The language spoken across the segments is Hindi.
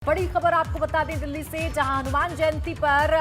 बड़ी खबर आपको बता दें दिल्ली से, जहां हनुमान जयंती पर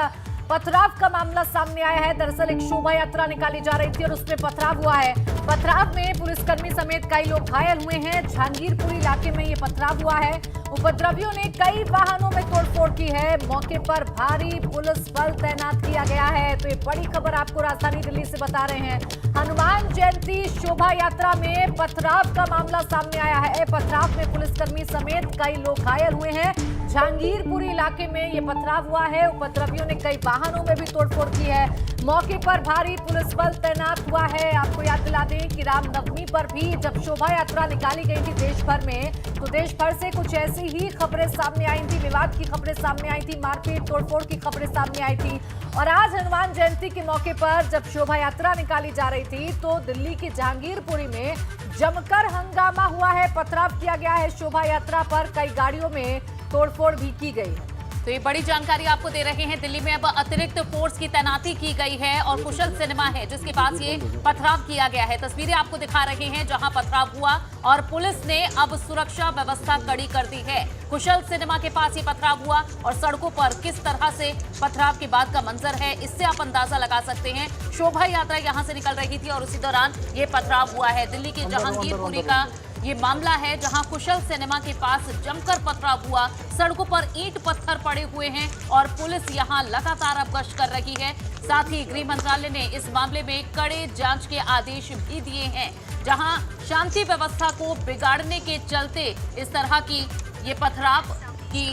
पथराव का मामला सामने आया है। दरअसल एक शोभा यात्रा निकाली जा रही थी और उसमें पथराव हुआ है। पथराव में पुलिसकर्मी समेत कई लोग घायल हुए हैं। जहांगीरपुर इलाके में ये पथराव हुआ है। उपद्रवियों ने कई वाहनों में तोड़फोड़ की है। मौके पर भारी पुलिस बल तैनात किया गया है। तो ये बड़ी खबर आपको राजधानी दिल्ली से बता रहे हैं। हनुमान जयंती शोभा यात्रा में पथराव का मामला सामने आया है। पथराव में पुलिसकर्मी समेत कई लोग घायल हुए हैं। जहांगीरपुर इलाके में ये पथराव हुआ है। उपद्रवियों ने कई वाहनों में भी तोड़फोड़ की है। मौके पर भारी पुलिस बल तैनात हुआ है। आपको याद दिला दें कि रामनवमी पर भी जब शोभा यात्रा निकाली गई थी देश भर में, तो देश भर से कुछ ऐसी ही खबरें सामने आई थी। विवाद की खबरें सामने आई थी, मारपीट तोड़फोड़ की खबरें सामने आई थी। और आज हनुमान जयंती के मौके पर जब शोभा यात्रा निकाली जा रही थी तो दिल्ली की जहांगीरपुरी में जमकर हंगामा हुआ है। पथराव किया गया है। शोभा यात्रा पर कई गाड़ियों में तोड़फोड़ भी की गई है। तो ये बड़ी जानकारी आपको दे रहे हैं। दिल्ली में अब अतिरिक्त फोर्स की तैनाती की गई है और कुशल सिनेमा है जिसके पास ये पथराव किया गया है। तस्वीरें आपको दिखा रहे हैं जहां पथराव हुआ और पुलिस ने अब सुरक्षा व्यवस्था कड़ी कर दी है। कुशल सिनेमा के पास ये पथराव हुआ और सड़कों पर किस तरह से पथराव के बाद का मंजर है, इससे आप अंदाजा लगा सकते हैं। शोभा यात्रा यहां से निकल रही थी और उसी दौरान ये पथराव हुआ है। दिल्ली के जहांगीरपुरी का ये मामला है जहां कुशल सिनेमा के पास जमकर पथराव हुआ। सड़कों पर ईंट पत्थर पड़े हुए हैं और पुलिस यहां लगातार अब गश्त कर रही है। साथ ही गृह मंत्रालय ने इस मामले में कड़े जांच के आदेश भी दिए हैं। जहां शांति व्यवस्था को बिगाड़ने के चलते इस तरह की ये पथराव की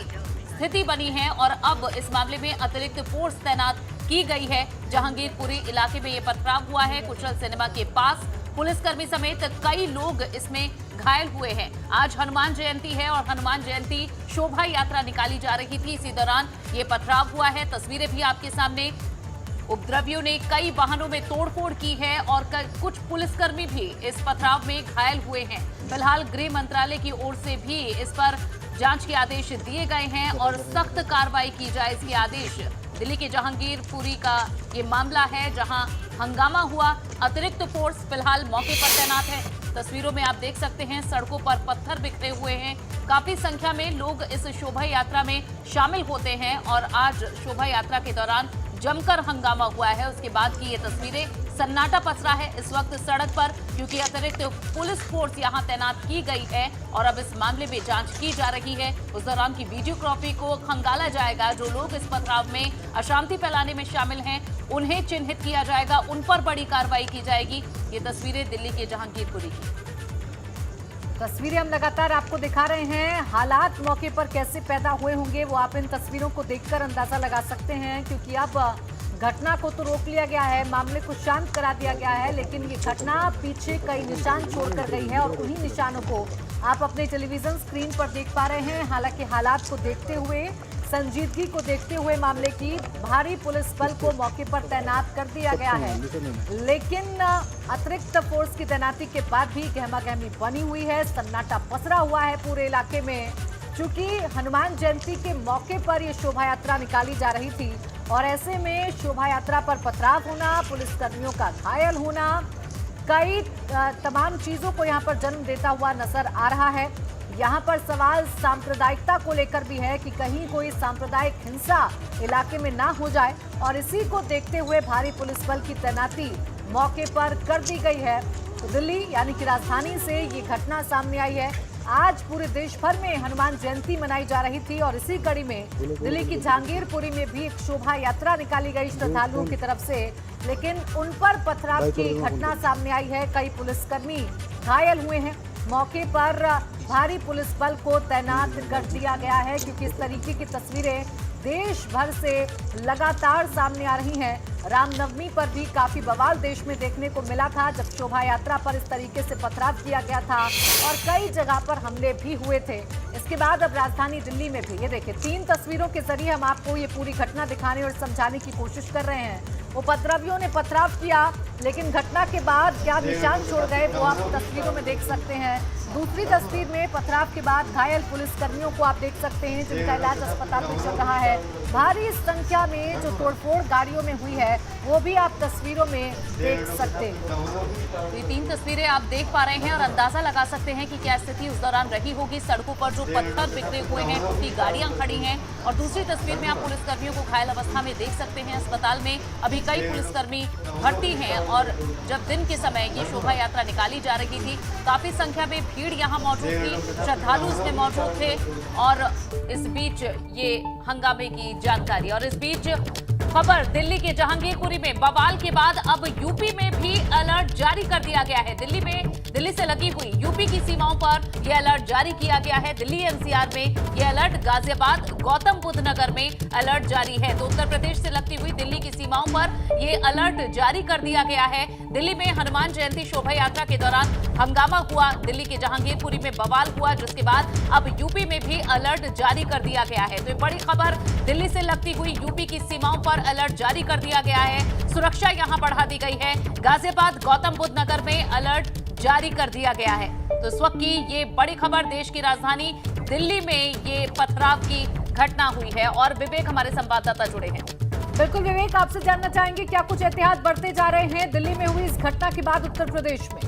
स्थिति बनी है और अब इस मामले में अतिरिक्त फोर्स तैनात की गई है। जहांगीरपुरी इलाके में ये पथराव हुआ है। कुशल सिनेमा के पास पुलिसकर्मी समेत कई लोग इसमें घायल हुए हैं। आज हनुमान जयंती है और हनुमान जयंती शोभा यात्रा निकाली जा रही थी। इसी दौरान ये पथराव हुआ है। तस्वीरें भी आपके सामने। उपद्रवियों ने कई वाहनों में तोड़फोड़ की है और कुछ पुलिसकर्मी भी इस पथराव में घायल हुए हैं। फिलहाल गृह मंत्रालय की ओर से भी इस पर जांच के आदेश दिए गए हैं और सख्त कार्रवाई की जाए इसके आदेश। दिल्ली के जहांगीरपुरी का ये मामला है जहां हंगामा हुआ। अतिरिक्त फोर्स फिलहाल मौके पर तैनात है। तस्वीरों में आप देख सकते हैं सड़कों पर पत्थर बिखरे हुए हैं। काफी संख्या में लोग इस शोभा यात्रा में शामिल होते हैं और आज शोभा यात्रा के दौरान जमकर हंगामा हुआ है। उसके बाद की ये तस्वीरें, सन्नाटा पसरा है इस वक्त सड़क पर क्योंकि अतिरिक्त पुलिस फोर्स यहां तैनात की गई है और अब इस मामले में जांच की जा रही है। उस दौरान की वीडियोग्राफी को खंगाला जाएगा। जो लोग इस पथराव में अशांति फैलाने में शामिल हैं उन्हें चिन्हित किया जाएगा, उन पर बड़ी कार्रवाई की जाएगी। ये तस्वीरें दिल्ली के जहांगीरपुरी की तस्वीरें हम लगातार आपको दिखा रहे हैं। हालात मौके पर कैसे पैदा हुए होंगे वो आप इन तस्वीरों को देखकर अंदाजा लगा सकते हैं, क्योंकि अब घटना को तो रोक लिया गया है, मामले को शांत करा दिया गया है, लेकिन ये घटना पीछे कई निशान छोड़कर गई है और उन्हीं निशानों को आप अपने टेलीविजन स्क्रीन पर देख पा रहे हैं। हालांकि हालात को देखते हुए, संजीदगी को देखते हुए मामले की भारी पुलिस बल को मौके पर तैनात कर दिया गया है, लेकिन अतिरिक्त फोर्स की तैनाती के बाद भी गहमागहमी बनी हुई है। सन्नाटा पसरा हुआ है पूरे इलाके में। चूंकि हनुमान जयंती के मौके पर यह शोभा यात्रा निकाली जा रही थी और ऐसे में शोभा यात्रा पर पथराव होना, पुलिसकर्मियों का घायल होना, कई तमाम चीजों को यहां पर जन्म देता हुआ नजर आ रहा है। यहाँ पर सवाल सांप्रदायिकता को लेकर भी है कि कहीं कोई सांप्रदायिक हिंसा इलाके में ना हो जाए और इसी को देखते हुए भारी पुलिस बल की तैनाती मौके पर कर दी गई है। तो दिल्ली यानी कि राजधानी से ये घटना सामने आई है। आज पूरे देश भर में हनुमान जयंती मनाई जा रही थी और इसी कड़ी में दिल्ली की जहांगीरपुरी में भी एक शोभा यात्रा निकाली गई श्रद्धालुओं की तरफ से, लेकिन उन पर पथराव की घटना सामने आई है। कई पुलिसकर्मी घायल हुए हैं। मौके पर भारी पुलिस बल को तैनात कर दिया गया है, क्योंकि इस तरीके की तस्वीरें देश भर से लगातार सामने आ रही हैं। रामनवमी पर भी काफी बवाल देश में देखने को मिला था जब शोभा यात्रा पर इस तरीके से पथराव किया गया था और कई जगह पर हमले भी हुए थे। इसके बाद अब राजधानी दिल्ली में भी ये देखिए, 3 तस्वीरों के जरिए हम आपको ये पूरी घटना दिखाने और समझाने की कोशिश कर रहे हैं। उपद्रवियों ने पथराव किया, लेकिन घटना के बाद क्या निशान छोड़ गए वो आप तस्वीरों में देख सकते हैं। दूसरी तस्वीर में पथराव के बाद घायल पुलिसकर्मियों को आप देख सकते हैं जिनका इलाज अस्पताल में चल रहा है। भारी संख्या में जो तोड़फोड़ गाड़ियों में हुई है वो भी आप तस्वीरों में देख सकते हैं। ये 3 तस्वीरें आप देख पा रहे हैं और अंदाजा लगा सकते हैं कि क्या स्थिति उस दौरान रही होगी। सड़कों पर जो पत्थर बिखरे हुए हैं, टूटी गाड़ियां खड़ी हैं और दूसरी तस्वीर में आप पुलिसकर्मियों को घायल अवस्था में देख सकते हैं। अस्पताल में अभी कई पुलिसकर्मी भर्ती हैं और जब दिन के समय ये शोभा यात्रा निकाली जा रही थी, काफी संख्या में भीड़ यहाँ मौजूद थी, श्रद्धालु इसमें मौजूद थे और इस बीच ये हंगामे की जानकारी। और इस बीच खबर दिल्ली के जहांगीरपुरी में बवाल के बाद अब यूपी में भी अलर्ट जारी कर दिया गया है। दिल्ली से लगी हुई यूपी की सीमाओं पर यह अलर्ट जारी किया गया है। दिल्ली एनसीआर में यह अलर्ट, गाजियाबाद, गौतम बुद्ध नगर में अलर्ट जारी है। तो उत्तर प्रदेश से लगती हुई दिल्ली की सीमाओं पर यह अलर्ट जारी कर दिया गया है। दिल्ली में हनुमान जयंती शोभा यात्रा के दौरान हंगामा हुआ, दिल्ली के जहांगीरपुरी में बवाल हुआ, जिसके बाद अब यूपी में भी अलर्ट जारी कर दिया गया है। तो बड़ी खबर, दिल्ली से लगती हुई यूपी की सीमाओं पर अलर्ट जारी कर दिया गया है। सुरक्षा यहां बढ़ा दी गई है। गाजियाबाद, गौतम बुद्ध नगर में अलर्ट जारी कर दिया गया है। तो इस वक्त की ये बड़ी खबर, देश की राजधानी दिल्ली में ये पथराव की घटना हुई है और विवेक हमारे संवाददाता जुड़े हैं। बिल्कुल विवेक, आपसे जानना चाहेंगे क्या कुछ एहतियात बरते जा रहे हैं दिल्ली में हुई इस घटना के बाद उत्तर प्रदेश में?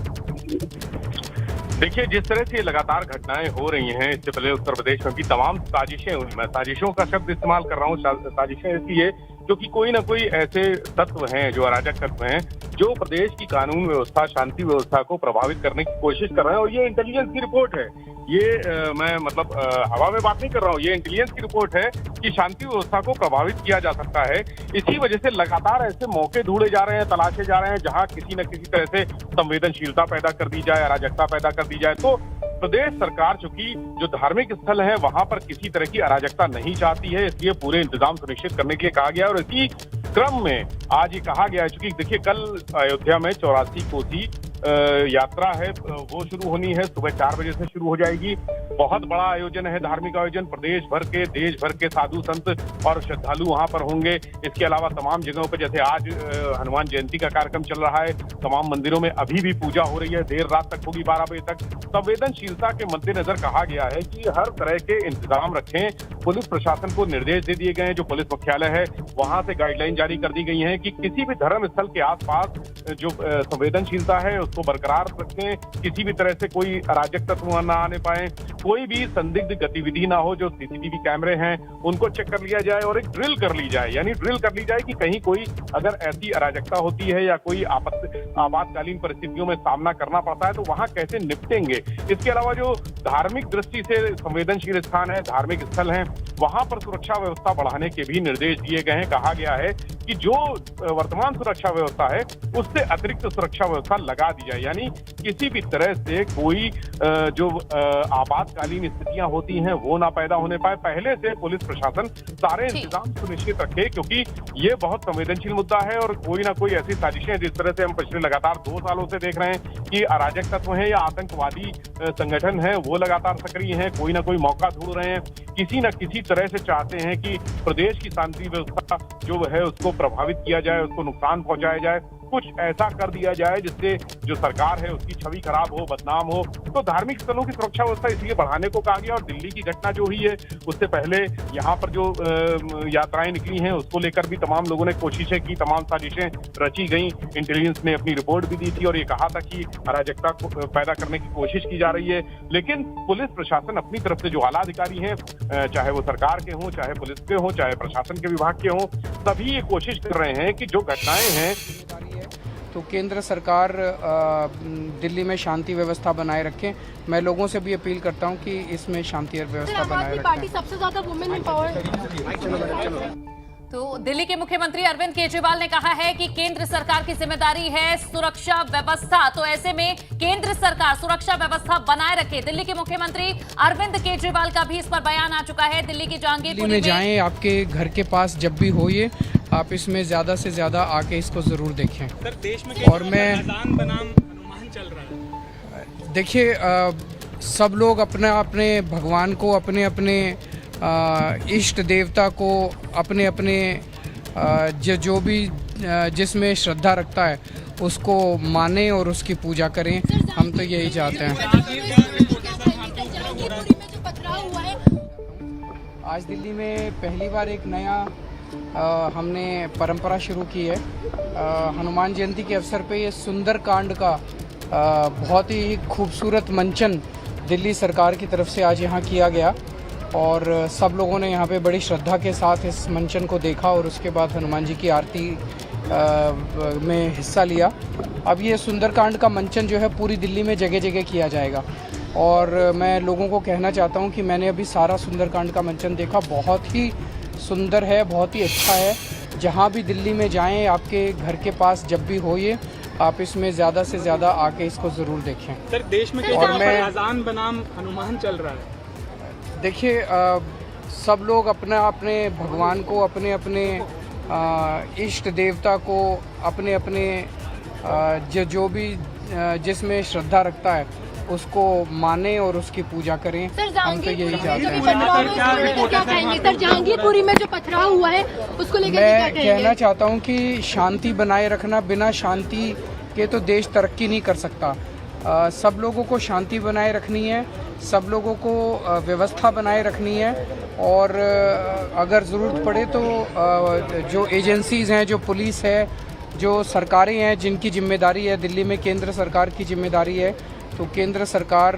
देखिए, जिस तरह से लगातार घटनाएं हो रही हैं, इससे पहले उत्तर प्रदेश में भी तमाम साजिशें हुई। मैं साजिशों का शब्द इस्तेमाल कर रहा हूँ, साजिशें इसलिए क्योंकि कोई ना कोई ऐसे तत्व हैं, जो अराजक तत्व हैं, जो प्रदेश की कानून व्यवस्था, शांति व्यवस्था को प्रभावित करने की कोशिश कर रहे हैं। और ये इंटेलिजेंस की रिपोर्ट है, ये मैं मतलब हवा में बात नहीं कर रहा हूँ, ये इंटेलिजेंस की रिपोर्ट है कि शांति व्यवस्था को प्रभावित किया जा सकता है। इसी वजह से लगातार ऐसे मौके ढूंढे जा रहे हैं, तलाशे जा रहे हैं, जहां किसी न किसी तरह से संवेदनशीलता पैदा कर दी जाए, अराजकता पैदा कर दी जाए। तो प्रदेश सरकार चूंकि जो धार्मिक स्थल है वहां पर किसी तरह की अराजकता नहीं चाहती है, इसलिए पूरे इंतजाम सुनिश्चित करने के लिए कहा गया है। और इसी क्रम में आज ये कहा गया है, चूंकि देखिए कल अयोध्या में 84 कोसी यात्रा है, वो शुरू होनी है, सुबह 4 बजे से शुरू हो जाएगी। बहुत बड़ा आयोजन है, धार्मिक आयोजन, प्रदेश भर के, देश भर के साधु संत और श्रद्धालु वहां पर होंगे। इसके अलावा तमाम जगहों पर, जैसे आज हनुमान जयंती का कार्यक्रम चल रहा है, तमाम मंदिरों में अभी भी पूजा हो रही है, देर रात तक होगी, 12 बजे तक। संवेदनशीलता के मद्देनजर कहा गया है कि हर तरह के इंतजाम रखें। पुलिस प्रशासन को निर्देश दे दिए गए हैं, जो पुलिस मुख्यालय है वहां से गाइडलाइन जारी कर दी गई है कि किसी भी धर्म स्थल के आसपास जो संवेदनशीलता है उसको बरकरार रखें, किसी भी तरह से कोई अराजक तत्व न आने पाए, कोई भी संदिग्ध गतिविधि ना हो। जो सीसीटीवी कैमरे हैं उनको चेक कर लिया जाए और एक ड्रिल कर ली जाए, यानी ड्रिल कर ली जाए कि कहीं कोई अगर ऐसी अराजकता होती है या कोई आपातकालीन परिस्थितियों में सामना करना पड़ता है तो वहां कैसे निपटेंगे। इसके अलावा जो धार्मिक दृष्टि से संवेदनशील स्थान है, धार्मिक स्थल हैं, वहां पर सुरक्षा व्यवस्था बढ़ाने के भी निर्देश दिए गए हैं। कहा गया है कि जो वर्तमान सुरक्षा व्यवस्था है उससे अतिरिक्त सुरक्षा व्यवस्था लगा दी जाए, यानी किसी भी तरह से कोई जो आपातकालीन स्थितियां होती हैं वो ना पैदा होने पाए। पहले से पुलिस प्रशासन सारे इंतजाम सुनिश्चित रखे, क्योंकि ये बहुत संवेदनशील मुद्दा है और कोई ना कोई ऐसी साजिशें, जिस तरह से हम पिछले लगातार 2 सालों से देख रहे हैं कि अराजक तत्व हैं या आतंकवादी संगठन है वो लगातार सक्रिय हैं, कोई ना कोई मौका ढूंढ रहे हैं, किसी न किसी तरह से चाहते हैं कि प्रदेश की शांति व्यवस्था जो है उसको प्रभावित किया जाए, उसको नुकसान पहुंचाया जाए, कुछ ऐसा कर दिया जाए जिससे जो सरकार है उसकी छवि खराब हो, बदनाम हो। तो धार्मिक स्थलों की सुरक्षा व्यवस्था इसलिए बढ़ाने को कहा गया। और दिल्ली की घटना जो हुई है उससे पहले यहाँ पर जो यात्राएं निकली हैं उसको लेकर भी तमाम लोगों ने कोशिशें की, तमाम साजिशें रची गई। इंटेलिजेंस ने अपनी रिपोर्ट भी दी थी और ये कहा था कि अराजकता को पैदा करने की कोशिश की जा रही है। लेकिन पुलिस प्रशासन अपनी तरफ से जो आला अधिकारी हैं, चाहे वो सरकार के हों, चाहे पुलिस के हों, चाहे प्रशासन के विभाग के हों, सभी ये कोशिश कर रहे हैं कि जो घटनाएं हैं तो केंद्र सरकार दिल्ली में शांति व्यवस्था बनाए रखे। मैं लोगों से भी अपील करता हूं कि इसमें शांति व्यवस्था बनाए रखें। पार्टी सबसे ज्यादा वुमेन एम्पावर्ड। तो दिल्ली के मुख्यमंत्री अरविंद केजरीवाल ने कहा है कि केंद्र सरकार की जिम्मेदारी है सुरक्षा व्यवस्था, तो ऐसे में केंद्र सरकार सुरक्षा व्यवस्था बनाए रखे। दिल्ली के मुख्यमंत्री अरविंद केजरीवाल का भी इस पर बयान आ चुका है। दिल्ली की जहांगीरपुरी में जाएं, आपके घर के पास जब भी हो ये, आप इसमें ज्यादा से ज्यादा आके इसको जरूर देखें। सर, देश में और मैं बनाम अनुमान चल रहा है। देखिए, सब लोग अपने अपने भगवान को, अपने अपने इष्ट देवता को, अपने अपने जो भी जिसमें श्रद्धा रखता है उसको माने और उसकी पूजा करें। हम तो यही चाहते हैं। आज दिल्ली में पहली बार एक नया हमने परंपरा शुरू की है। हनुमान जयंती के अवसर पे ये सुंदरकांड का बहुत ही खूबसूरत मंचन दिल्ली सरकार की तरफ से आज यहाँ किया गया और सब लोगों ने यहाँ पे बड़ी श्रद्धा के साथ इस मंचन को देखा और उसके बाद हनुमान जी की आरती में हिस्सा लिया। अब ये सुंदरकांड का मंचन जो है पूरी दिल्ली में जगह जगह किया जाएगा और मैं लोगों को कहना चाहता हूँ कि मैंने अभी सारा सुंदरकांड का मंचन देखा, बहुत ही सुंदर है, बहुत ही अच्छा है। जहाँ भी दिल्ली में जाएं, आपके घर के पास जब भी हो ये, आप इसमें ज़्यादा से ज़्यादा आके इसको ज़रूर देखें। सर, देश में कई जगह पर अजान बनाम हनुमान चल रहा है। देखिए, सब लोग अपना अपने भगवान को, अपने अपने इष्ट देवता को, अपने अपने जो भी जिसमें श्रद्धा रखता है उसको माने और उसकी पूजा करें। हम तो यही चाहते हैं। क्या कहेंगे सर, जहांगीरपुरी में जो पथराव हुआ है उसको लेकर मैं कहना चाहता हूं कि शांति बनाए रखना, बिना शांति के तो देश तरक्की नहीं कर सकता। सब लोगों को शांति बनाए रखनी है, सब लोगों को व्यवस्था बनाए रखनी है और अगर ज़रूरत पड़े तो जो एजेंसीज़ हैं, जो पुलिस है, जो सरकारें हैं जिनकी जिम्मेदारी है, दिल्ली में केंद्र सरकार की जिम्मेदारी है, तो केंद्र सरकार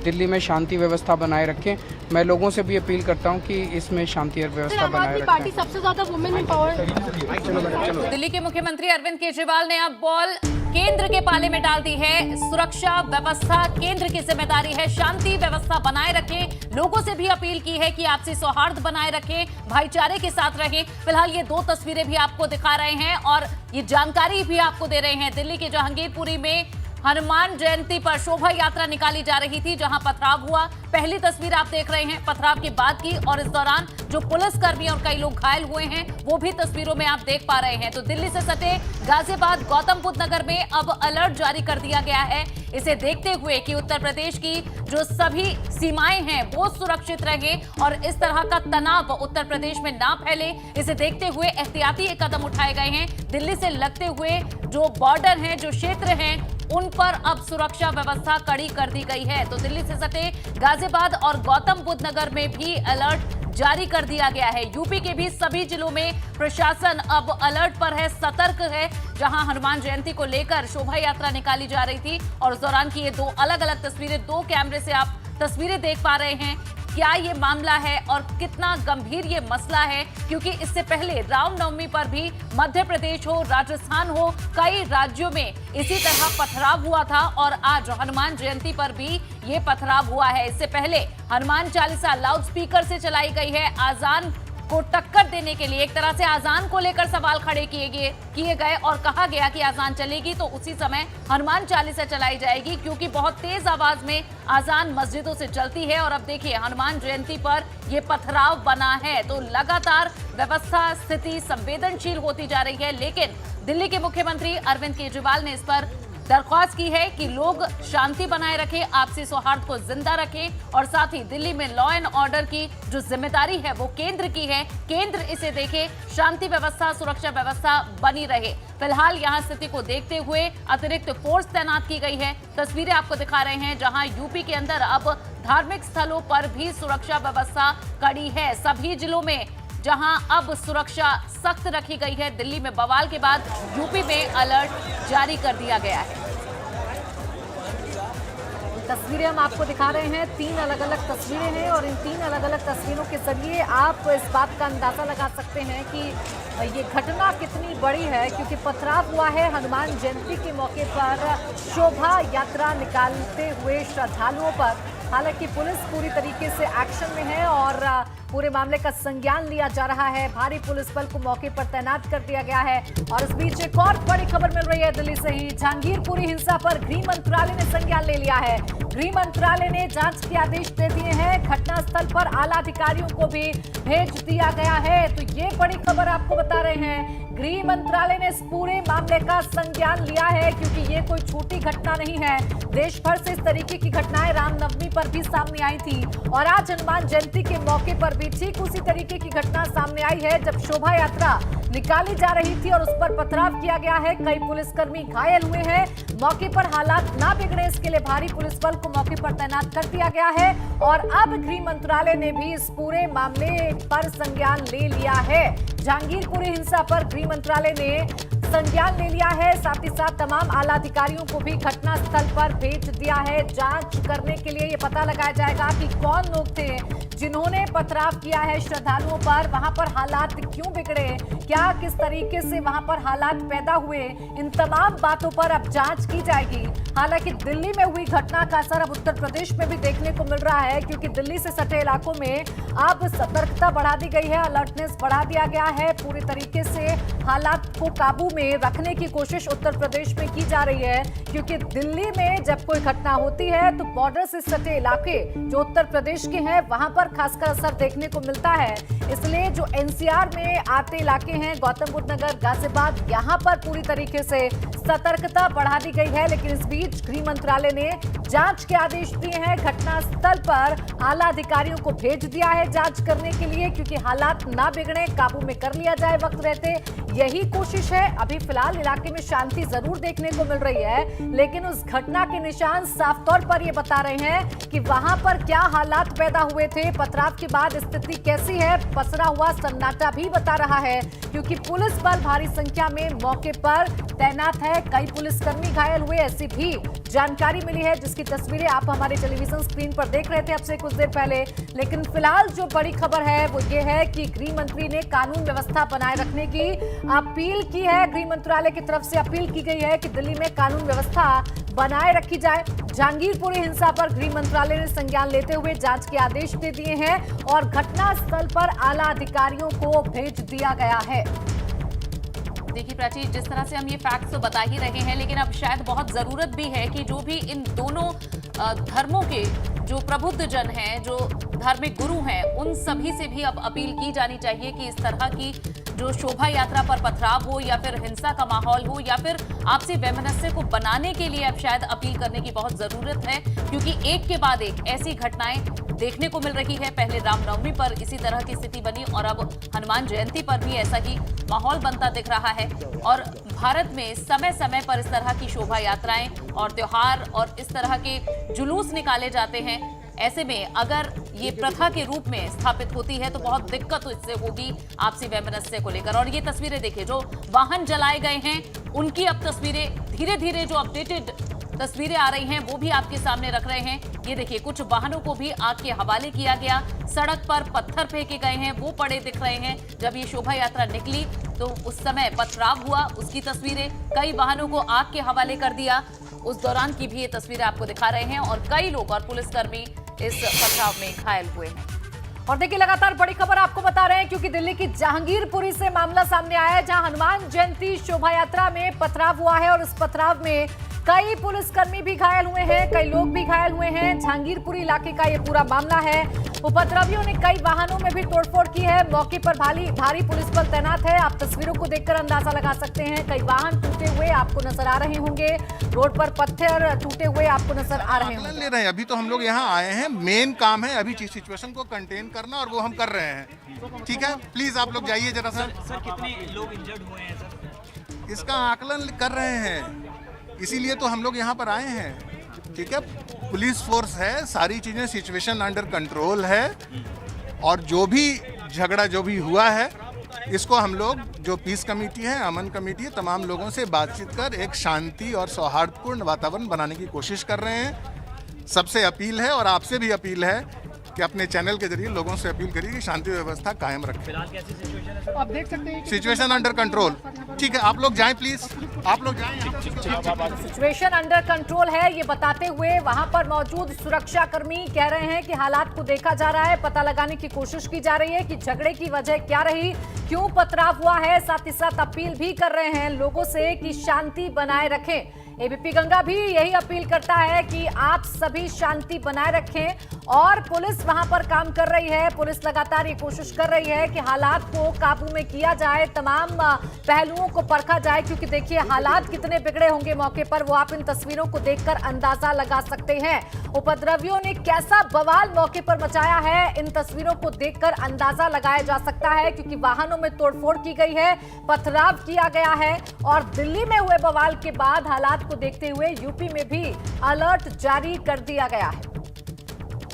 दिल्ली में शांति व्यवस्था बनाए रखें। मैं लोगों से भी अपील करता हूं कि इसमें शांति व्यवस्था बनाए रखें। पार्टी सबसे ज्यादा वुमेन एम्पावर। दिल्ली के मुख्यमंत्री अरविंद केजरीवाल ने अब बॉल केंद्र के पाले में डाल दी है। सुरक्षा व्यवस्था केंद्र की जिम्मेदारी है, शांति व्यवस्था बनाए रखें। लोगों से भी अपील की है कि आपसी सौहार्द बनाए रखें, भाईचारे के साथ रहें। फिलहाल ये दो तस्वीरें भी आपको दिखा रहे हैं और ये जानकारी भी आपको दे रहे हैं। दिल्ली के जहांगीरपुरी में हनुमान जयंती पर शोभा यात्रा निकाली जा रही थी जहां पथराव हुआ। पहली तस्वीर आप देख रहे हैं पथराव के बाद की और इस दौरान जो पुलिसकर्मी और कई लोग घायल हुए हैं वो भी तस्वीरों में आप देख पा रहे हैं। तो दिल्ली से सटे गाजियाबाद गौतम बुद्ध नगर में अब अलर्ट जारी कर दिया गया है, इसे देखते हुए कि उत्तर प्रदेश की जो सभी सीमाएं हैं वो सुरक्षित रहे और इस तरह का तनाव उत्तर प्रदेश में ना फैले, इसे देखते हुए एहतियाती कदम उठाए गए हैं। दिल्ली से लगते हुए जो बॉर्डर हैं, जो क्षेत्र हैं, उन पर अब सुरक्षा व्यवस्था कड़ी कर दी गई है। तो दिल्ली से सटे गाजियाबाद और गौतम बुद्ध नगर में भी अलर्ट जारी कर दिया गया है। यूपी के भी सभी जिलों में प्रशासन अब अलर्ट पर है, सतर्क है। जहां हनुमान जयंती को लेकर शोभा यात्रा निकाली जा रही थी और उस दौरान की ये दो अलग अलग तस्वीरें, दो कैमरे से आप तस्वीरें देख पा रहे हैं। क्या ये मामला है और कितना गंभीर ये मसला है, क्योंकि इससे पहले रामनवमी पर भी मध्य प्रदेश हो, राजस्थान हो, कई राज्यों में इसी तरह पथराव हुआ था और आज हनुमान जयंती पर भी ये पथराव हुआ है। इससे पहले हनुमान चालीसा लाउड स्पीकर से चलाई गई है। आजान को टक्कर देने के लिए एक तरह से आजान को लेकर सवाल खड़े किए गए और कहा गया कि आजान चलेगी तो उसी समय हनुमान चालीसा चलाई जाएगी, क्योंकि बहुत तेज आवाज में आजान मस्जिदों से चलती है। और अब देखिए हनुमान जयंती पर यह पथराव बना है तो लगातार व्यवस्था स्थिति संवेदनशील होती जा रही है। लेकिन दिल्ली के मुख्यमंत्री अरविंद केजरीवाल ने इस पर दरख्वास्त की है कि लोग शांति बनाए रखें, आपसी सौहार्द को जिंदा रखें और साथ ही दिल्ली में लॉ एंड ऑर्डर की जो जिम्मेदारी है वो केंद्र की है, केंद्र इसे देखे, शांति व्यवस्था, सुरक्षा व्यवस्था बनी रहे। फिलहाल यहां स्थिति को देखते हुए अतिरिक्त फोर्स तैनात की गई है। तस्वीरें आपको दिखा रहे हैं जहां यूपी के अंदर अब धार्मिक स्थलों पर भी सुरक्षा व्यवस्था कड़ी है। सभी जिलों में जहां अब सुरक्षा सख्त रखी गई है। दिल्ली में बवाल के बाद यूपी में अलर्ट जारी कर दिया गया है। तस्वीरें हम आपको दिखा रहे हैं, 3 अलग अलग तस्वीरें हैं और इन 3 अलग अलग तस्वीरों के जरिए आप इस बात का अंदाजा लगा सकते हैं कि ये घटना कितनी बड़ी है, क्योंकि पथराव हुआ है हनुमान जयंती के मौके पर शोभा यात्रा निकालते हुए श्रद्धालुओं पर। हालांकि पुलिस पूरी तरीके से एक्शन में है और पूरे मामले का संज्ञान लिया जा रहा है। भारी पुलिस बल को मौके पर तैनात कर दिया गया है। और इस बीच एक और बड़ी खबर मिल रही है दिल्ली से ही। जहांगीरपुरी हिंसा पर गृह मंत्रालय ने संज्ञान ले लिया है। गृह मंत्रालय ने जांच के आदेश दे दिए हैं। घटनास्थल पर आला अधिकारियों को भी भेज दिया गया है। तो ये बड़ी खबर आपको बता रहे हैं। गृह मंत्रालय ने इस पूरे मामले का संज्ञान लिया है, क्योंकि ये कोई छोटी घटना नहीं है। देश भर से इस तरीके की घटनाएं रामनवमी पर भी सामने आई थी और आज हनुमान जयंती के मौके पर भी ठीक उसी तरीके की घटना सामने आई है, जब शोभा यात्रा निकाली जा रही थी और उस पर पथराव किया गया है। कई पुलिसकर्मी घायल हुए हैं। मौके पर हालात ना बिगड़े, इसके लिए भारी पुलिस बल को मौके पर तैनात कर दिया गया है और अब गृह मंत्रालय ने भी इस पूरे मामले पर संज्ञान ले लिया है। जहांगीरपुरी हिंसा पर गृह मंत्रालय ने संज्ञान ले लिया है, साथ ही साथ तमाम आला अधिकारियों को भी घटना स्थल पर भेज दिया है। जांच करने के लिए ये पता लगाया जाएगा कि कौन लोग थे जिन्होंने पथराव किया है श्रद्धालुओं पर, वहां पर हालात क्यों बिगड़े, क्या किस तरीके से वहां पर हालात पैदा हुए, इन तमाम बातों पर अब जांच की जाएगी। हालांकि दिल्ली में हुई घटना का असर अब उत्तर प्रदेश में भी देखने को मिल रहा है, क्योंकि दिल्ली से सटे इलाकों में अब सतर्कता बढ़ा दी गई है, अलर्टनेस बढ़ा दिया गया है। पूरी तरीके से हालात को काबू में रखने की कोशिश उत्तर प्रदेश में की जा रही है, क्योंकि दिल्ली में जब कोई घटना होती है तो बॉर्डर से सटे इलाके जो उत्तर प्रदेश के हैं वहां पर खासकर असर देखने को मिलता है। इसलिए जो एनसीआर में आते इलाके हैं, गौतम बुद्ध नगर, गाजियाबाद, यहां पर पूरी तरीके से सतर्कता बढ़ा दी गई है। लेकिन इस बीच गृह मंत्रालय ने जांच के आदेश दिए हैं। घटना स्थल पर आला अधिकारियों को भेज दिया है जांच करने के लिए, क्योंकि हालात ना बिगड़े, काबू में कर लिया जाए वक्त रहते, यही कोशिश है। अभी फिलहाल इलाके में शांति जरूर देखने को मिल रही है, लेकिन उस घटना के निशान साफ तौर पर ये बता रहे हैं कि वहां पर क्या हालात पैदा हुए थे, पथराव के बाद स्थिति कैसी है। पसरा हुआ सन्नाटा भी बता रहा है, क्योंकि पुलिस बल भारी संख्या में मौके पर तैनात है। कई पुलिसकर्मी घायल हुए, ऐसी भी जानकारी मिली है, जिसकी तस्वीरें आप हमारे टेलीविजन स्क्रीन पर देख रहे थे अब से कुछ देर पहले। लेकिन फिलहाल जो बड़ी खबर है वो ये है कि गृह मंत्री ने कानून व्यवस्था बनाए रखने की अपील की है। गृह मंत्रालय की तरफ से अपील की गई है कि दिल्ली में कानून व्यवस्था बनाए रखी जाए। जहांगीरपुरी हिंसा पर गृह मंत्रालय ने संज्ञान लेते हुए जांच के आदेश दे दिए हैं और घटना स्थल पर आला अधिकारियों को भेज दिया गया है। देखिए प्राची, जिस तरह से हम ये फैक्ट्स तो बता ही रहे हैं, लेकिन अब शायद बहुत जरूरत भी है कि जो भी इन दोनों धर्मों के जो प्रबुद्ध जन हैं, जो धार्मिक गुरु हैं, उन सभी से भी अब अपील की जानी चाहिए कि इस तरह की जो शोभा यात्रा पर पथराव हो या फिर हिंसा का माहौल हो या फिर आपसी वैमनस्य को बनाने के लिए अब शायद अपील करने की बहुत जरूरत है, क्योंकि एक के बाद एक ऐसी घटनाएं देखने को मिल रही है। पहले रामनवमी पर इसी तरह की स्थिति बनी और अब हनुमान जयंती पर भी ऐसा ही माहौल बनता दिख रहा है। और भारत में समय समय पर इस तरह की शोभा यात्राएं और त्योहार और इस तरह के जुलूस निकाले जाते हैं। ऐसे में अगर ये प्रथा के रूप में स्थापित होती है तो बहुत दिक्कत इससे होगी आपसी वैमनस्य को लेकर। और ये तस्वीरें देखिए, जो वाहन जलाए गए हैं उनकी अब तस्वीरें धीरे धीरे जो अपडेटेड तस्वीरें आ रही हैं वो भी आपके सामने रख रहे हैं। ये देखिए, कुछ वाहनों को भी आग के हवाले किया गया, सड़क पर पत्थर फेंके गए हैं, वो पड़े दिख रहे हैं। जब ये शोभा यात्रा निकली तो उस समय पथराव हुआ, उसकी तस्वीरें, कई वाहनों को आग के हवाले कर दिया, उस दौरान की भी ये तस्वीरें आपको दिखा रहे हैं। और कई लोग और पुलिसकर्मी इस पथराव में घायल हुए हैं। और देखिए, लगातार बड़ी खबर आपको बता रहे हैं, क्योंकि दिल्ली की जहांगीरपुरी से मामला सामने आया है, जहां हनुमान जयंती शोभा यात्रा में पथराव हुआ है और इस पथराव में कई पुलिसकर्मी भी घायल हुए हैं, कई लोग भी घायल हुए हैं। जहांगीरपुरी इलाके का ये पूरा मामला है। उपद्रवियों ने कई वाहनों में भी तोड़फोड़ की है। मौके पर भारी पुलिस बल तैनात है। आप तस्वीरों को देखकर अंदाजा लगा सकते हैं। कई वाहन टूटे हुए आपको नजर आ रहे होंगे, रोड पर पत्थर टूटे हुए आपको नजर आ रहे होंगे। ले रहे हैं, अभी तो हम लोग यहाँ आए हैं, मेन काम है अभी सिचुएशन को कंटेन करना और वो हम कर रहे हैं। ठीक है, प्लीज आप लोग जाइए जरा। सर कितने लोग इंजर्ड हुए हैं सर? इसका आकलन कर रहे हैं, इसीलिए तो हम लोग यहाँ पर आए हैं। ठीक है, पुलिस फोर्स है, सारी चीजें सिचुएशन अंडर कंट्रोल है और जो भी झगड़ा जो भी हुआ है इसको हम लोग जो पीस कमेटी है, अमन कमेटी है, तमाम लोगों से बातचीत कर एक शांति और सौहार्दपूर्ण वातावरण बनाने की कोशिश कर रहे हैं। सबसे अपील है और आपसे भी अपील है कि अपने चैनल के जरिए लोगों से अपील करिए कि शांति व्यवस्था कायम रखें। फिलहाल कैसी सिचुएशन है सर? आप देख सकते हैं सिचुएशन अंडर कंट्रोल। ठीक है, आप लोग जाएं प्लीज, आप लोग जाएं। सिचुएशन अंडर कंट्रोल है, ये बताते हुए वहां पर मौजूद सुरक्षा कर्मी कह रहे हैं कि हालात को देखा जा रहा है, पता लगाने की कोशिश की जा रही है कि झगड़े की वजह क्या रही, क्यों पथराव हुआ है। साथ ही साथ अपील भी कर रहे हैं लोगों से कि शांति बनाए रखें। एबीपी गंगा भी यही अपील करता है कि आप सभी शांति बनाए रखें और पुलिस वहां पर काम कर रही है। पुलिस लगातार ये कोशिश कर रही है कि हालात को काबू में किया जाए, तमाम पहलुओं को परखा जाए, क्योंकि देखिए हालात कितने बिगड़े होंगे मौके पर वो आप इन तस्वीरों को देखकर अंदाजा लगा सकते हैं। उपद्रवियों ने कैसा बवाल मौके पर मचाया है, इन तस्वीरों को देखकर अंदाजा लगाया जा सकता है, क्योंकि वाहनों में तोड़फोड़ की गई है, पथराव किया गया है और दिल्ली में हुए बवाल के बाद हालात को देखते हुए यूपी में भी अलर्ट जारी कर दिया गया है।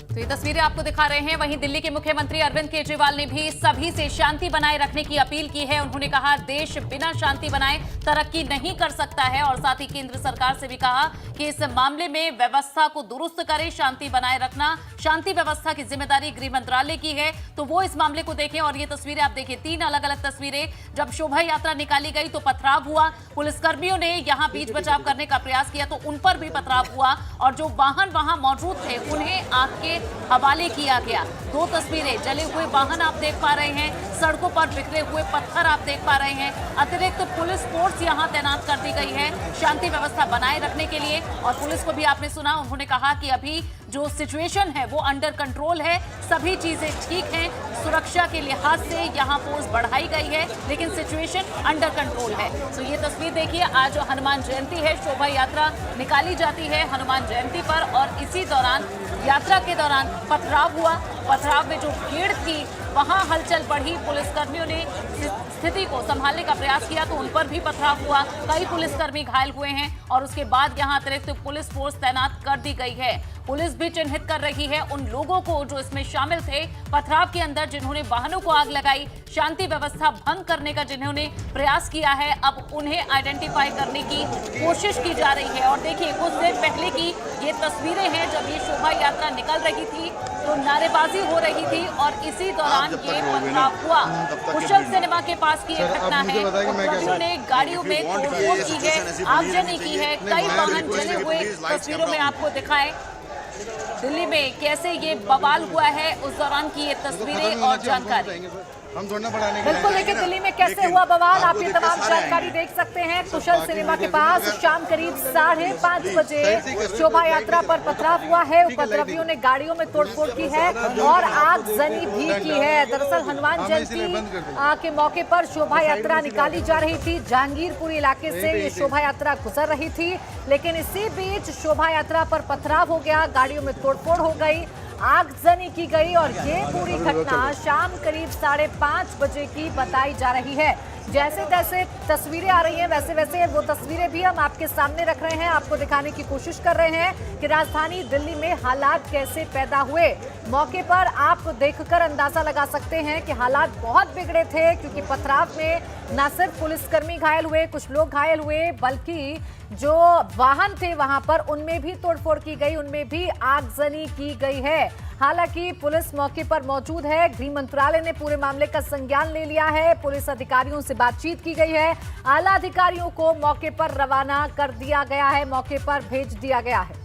तो ये तस्वीरें आपको दिखा रहे हैं। वहीं दिल्ली के मुख्यमंत्री अरविंद केजरीवाल ने भी सभी से शांति बनाए रखने की अपील की है। उन्होंने कहा देश बिना शांति बनाए तरक्की नहीं कर सकता है और साथ ही केंद्र सरकार से भी कहा कि इस मामले में व्यवस्था को दुरुस्त करे। शांति बनाए रखना, शांति व्यवस्था की जिम्मेदारी गृह मंत्रालय की है, तो वो इस मामले को देखें। और ये तस्वीरें आप देखिए, 3 अलग अलग तस्वीरें। जब शोभा यात्रा निकाली गई तो पथराव हुआ, पुलिसकर्मियों ने यहां बीच बचाव करने का प्रयास किया तो उन पर भी पथराव हुआ और जो वाहन वहां मौजूद थे उन्हें आग के हवाले किया गया। 2 तस्वीरें, जले हुए वाहन आप देख पा रहे हैं, सड़कों पर बिखरे हुए पत्थर आप देख पा रहे हैं। अतिरिक्त पुलिस फोर्स यहां तैनात कर दी गई है शांति व्यवस्था बनाए रखने के लिए। और पुलिस को भी आपने सुना, उन्होंने कहा कि अभी जो सिचुएशन है वो अंडर कंट्रोल है, सभी चीजें ठीक हैं, सुरक्षा के लिहाज से यहां फोर्स बढ़ाई गई है, लेकिन सिचुएशन अंडर कंट्रोल है। तो ये तस्वीर देखिए, आज हनुमान जयंती है, शोभा यात्रा निकाली जाती है हनुमान जयंती पर और इसी दौरान यात्रा के दौरान पथराव हुआ। पथराव में जो भीड़ थी वहां हलचल बढ़ी, पुलिसकर्मियों ने स्थिति को संभालने का प्रयास किया तो उन पर भी पथराव हुआ, कई पुलिसकर्मी घायल हुए हैं और उसके बाद यहां अतिरिक्त पुलिस फोर्स तैनात कर दी गई है। पुलिस भी चिन्हित कर रही है उन लोगों को जो इसमें शामिल थे पथराव के अंदर, जिन्होंने वाहनों को आग लगाई, शांति व्यवस्था भंग करने का जिन्होंने प्रयास किया है। अब उन्हें आइडेंटिफाई करने की कोशिश की जा रही है। और देखिए, कुछ देर पहले की ये तस्वीरें हैं जब ये शोभा यात्रा निकल रही थी तो नारेबाजी हो रही थी और इसी दौरान ये पथराव हुआ। कुशल सिनेमा के पास की ये घटना है। उपद्रवियों ने गाड़ियों में तोड़फोड़ की है, आगजनी की है, कई वाहन जले हुए तस्वीरों में आपको दिखाए। दिल्ली में कैसे ये बवाल हुआ है उस दौरान की ये तस्वीरें और जानकारी। हम थोड़ा बढ़ाने बिल्कुल, देखिए दिल्ली में कैसे हुआ बवाल, आप ये तमाम जानकारी देख सकते हैं। कुशल सिनेमा के पास शाम करीब 5:30 बजे शोभा यात्रा पर पथराव हुआ है। उपद्रवियों ने गाड़ियों में तोड़फोड़ की है और आगजनी भी की है। दरअसल हनुमान जयंती के मौके पर शोभा यात्रा निकाली जा रही थी, जहांगीरपुरी इलाके से ये शोभा यात्रा गुजर रही थी, लेकिन इसी बीच शोभा यात्रा पर पथराव हो गया, गाड़ियों में तोड़फोड़ हो गई, आगजनी की गई और ये पूरी घटना शाम करीब 5:30 बजे की बताई जा रही है। जैसे जैसे तस्वीरें आ रही हैं वैसे वैसे वो तस्वीरें भी हम आपके सामने रख रहे हैं, आपको दिखाने की कोशिश कर रहे हैं कि राजधानी दिल्ली में हालात कैसे पैदा हुए। मौके पर आप देखकर अंदाजा लगा सकते हैं कि हालात बहुत बिगड़े थे, क्योंकि पथराव में न सिर्फ पुलिसकर्मी घायल हुए, कुछ लोग घायल हुए, बल्कि जो वाहन थे वहां पर उनमें भी तोड़फोड़ की गई, उनमें भी आगजनी की गई है। हालांकि पुलिस मौके पर मौजूद है, गृह मंत्रालय ने पूरे मामले का संज्ञान ले लिया है, पुलिस अधिकारियों से बातचीत की गई है, आला अधिकारियों को मौके पर रवाना कर दिया गया है, मौके पर भेज दिया गया है।